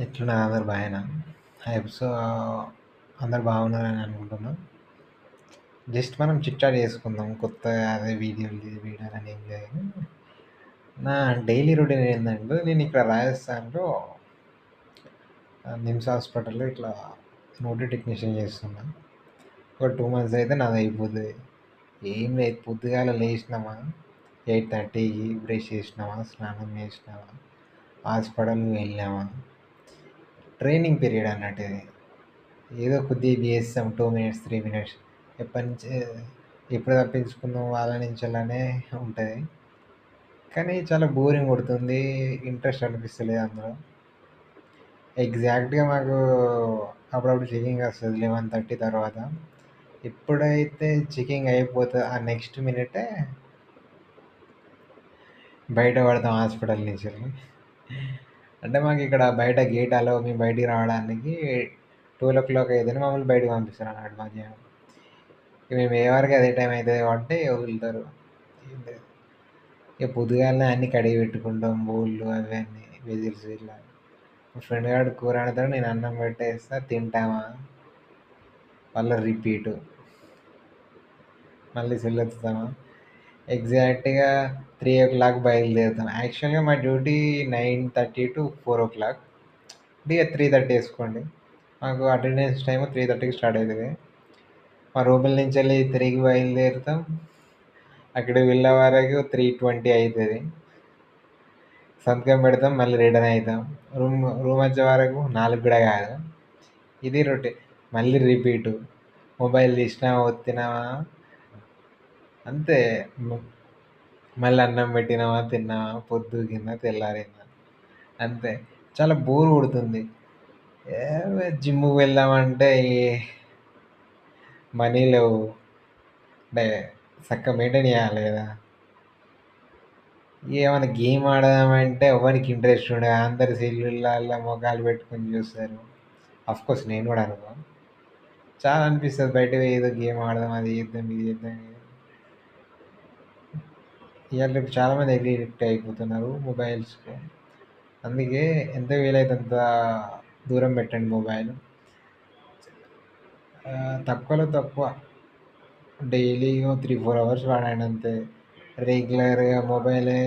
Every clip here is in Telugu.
ఎట్లున్నారు అందరు బాగేనా? సో, అందరు బాగున్నారని అనుకుంటున్నా. జస్ట్ మనం చిట్ చాట్ చేసుకుందాం. కొత్తగా అదే వీడియోలని ఏం లేదు గానీ, నా డైలీ రొటీన్ ఏందంటే, నేను ఇక్కడ రాజస్థాన్‌లో నిమ్స్ హాస్పిటల్‌లో ఇట్లా ఓటీ టెక్నీషియన్ చేస్తున్నా. ఒక 2 మంత్స్ అయితే నాది అయిపోతది. ఏం లేదు, పొద్దుగాల లేసినామా 8:30కి బ్రష్ చేసినామా, స్నానం చేసినామా, హాస్పిటల్‌కి వెళ్ళామా, ట్రైనింగ్ పీరియడ్ అన్నట్టు ఇది. ఏదో కొద్దిగా చేస్తాం 2 మినిట్స్, 3 మినిట్స్. ఎప్పటినుంచి ఎప్పుడు తప్పించుకుందాం వాళ్ళ నుంచెల్లనే ఉంటది. కానీ చాలా బోరింగ్ కొడుతుంది. ఇంట్రెస్ట్ అనిపిస్తలేదు అందులో. ఎగ్జాక్ట్‌గా మాకు అప్పుడప్పుడు చెకింగ్ వస్తది 11:30 తర్వాత. ఎప్పుడైతే చెకింగ్ అయిపోతదో ఆ నెక్స్ట్ మినిటే బయట పడతాం హాస్పిటల్ నుంచెల్లి. అంటే మాకిక్కడ బయట గేట్ అలో, మేము బయటికి రావడానికి 12:00 అయితేనే మమ్మల్ని బయటకి పంపిస్తారన్నమాట మధ్యాహ్నం. మేము ఏ వరకు అదే టైం అయితది కాబట్టి వదులుతారు. ఏం లేదు. ఇక పొద్దుగాలనే అన్నీ కడిగి పెట్టుకుంటాం. బోళ్ళు అవి అన్నీ వెజిల్స్ ఇట్లా. మా ఫ్రెండ్ గాడు కూర వండుతాడు. నేను అన్నం పెట్టేస్తా. తింటామా, మళ్ళా రిపీటు. మళ్ళీ సెల్లొత్తుతామా. ఎగ్జాక్ట్‌గా 3:00 బయలుదేరుతాం. యాక్చువల్‌గా మా డ్యూటీ 9:30-4:00. అంటే ఇక 3:30 ఏసుకోండి. మాకు అటెండెన్స్ టైము 3:30కి స్టార్ట్ అయితది. మా రూముల నుంచెల్లి 3కి బయలుదేరుతాం. అక్కడికి వెళ్ళే వరకు 3:20 అయితది. సంతకం పెడతాం. మళ్ళీ రిటర్న్ అయితాం. రూమొచ్చే వరకు 4 కూడా కాదు. ఇది రొటీన్. మళ్ళీ రిపీటు. మొబైల్ తీసినామా, ఒత్తినామా అంతే. మళ్ళీ అన్నం పెట్టినామా, తిన్నామా, పొద్దుకిందా, తెల్లారిందా అంతే. చాలా బోర్ కొడుతుంది. జిమ్‌కి వెళ్దామంటే మనీ లేవు. అంటే సక్కగా మెయింటైన్ చేయాలి కదా! ఏమన్నా గేమ్ ఆడదామంటే ఎవ్వరికి ఇంట్రెస్ట్ ఉండదు. అందరు సెల్లులల్ల మొఖాలు పెట్టుకొని చూస్తారు. ఆఫ్‌కోర్స్ నేను కూడా అనుకో. చాలా అనిపిస్తది బయటకి పోయి ఏదో గేమ్ ఆడదాం, అది చేద్దాం, ఇది చేద్దాం. ఇయాల రేపు చాలామంది అడిక్ట్ అయిపోతున్నారు మొబైల్స్‌కి. అందుకే ఎంత వీలైతే అంత దూరం పెట్టండి మొబైల్. తక్కువలో తక్కువ డైలీ 3, 4 అవర్స్ వాడండి అంతే. రెగ్యులర్‌గా మొబైలే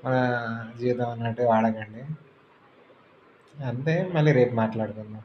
మన జీవితం అన్నట్టు వాడకండి. అంతే. మళ్ళీ రేపు మాట్లాడుకుందాం.